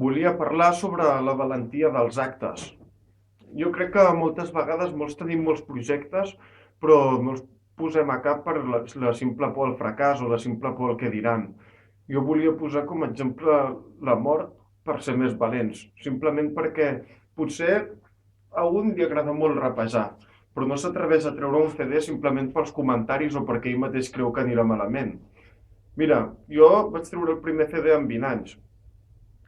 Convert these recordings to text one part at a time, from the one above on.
Volia parlar sobre la valentia dels actes. Jo crec que moltes vegades molts tenim molts projectes, però no els posem a cap per la simple por al fracàs o la simple por al que diran. Jo volia posar com a exemple la mort per ser més valents, simplement perquè potser a un li agrada molt rapejar, però no s'atreveix a treure un CD simplement pels comentaris o perquè ell mateix creu que anirà malament. Mira, jo vaig treure el primer CD amb 20 anys,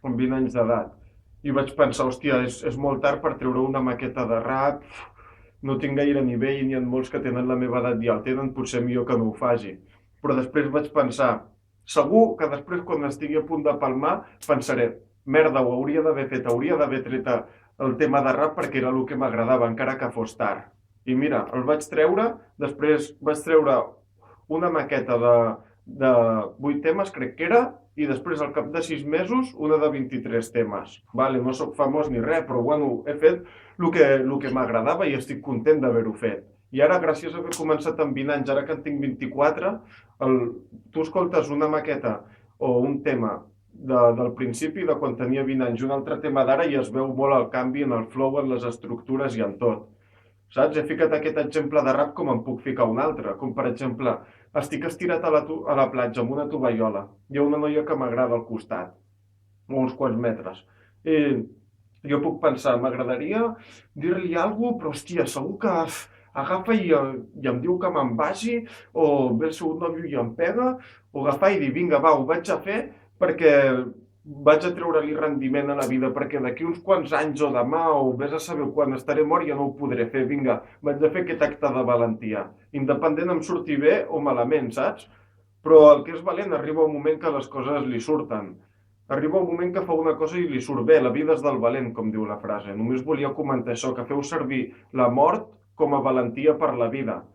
amb 20 anys d'edat. I vaig pensar, hòstia, és molt tard per treure una maqueta de rap, no tinc gaire nivell, ni en molts que tenen la meva edat ja el tenen, potser millor que no ho faci. Però després vaig pensar, segur que després quan estigui a punt de palmar, pensaré, merda, ho hauria d'haver fet, hauria d'haver tret el tema de rap perquè era el que m'agradava, encara que fos tard. I mira, el vaig treure, després vaig treure una maqueta de 8 temes, crec que era, i després al cap de 6 mesos una de 23 temes. Vale, no sóc famós ni res, però bueno, he fet el que m'agradava i estic content d'haver-ho fet. I ara, gràcies a haver començat amb 20 anys, ara que en tinc 24, tu escoltes una maqueta o un tema del principi de quan tenia 20 anys i un altre tema d'ara i es veu molt el canvi en el flow, en les estructures i en tot. Saps? He ficat aquest exemple de rap com en puc ficar un altre, com per exemple, estic estirat a la platja amb una tovallola, hi ha una noia que m'agrada al costat, a uns quants metres, i jo puc pensar, m'agradaria dir-li alguna cosa, però hòstia, segur que agafa i em diu que me'n vagi, o ve el seu nòvio i em pega, o agafar i dir, vinga, va, ho vaig a fer perquè vaig a treure-li rendiment a la vida, perquè d'aquí uns quants anys o demà o vés a saber quan estaré mort ja no ho podré fer, vinga, vaig a fer aquest acte de valentia. Independent em surti bé o malament, saps? Però el que és valent arriba un moment que les coses li surten. Arriba un moment que fa una cosa i li surt bé, la vida és del valent, com diu la frase. Només volia comentar això, que feu servir la mort com a valentia per la vida.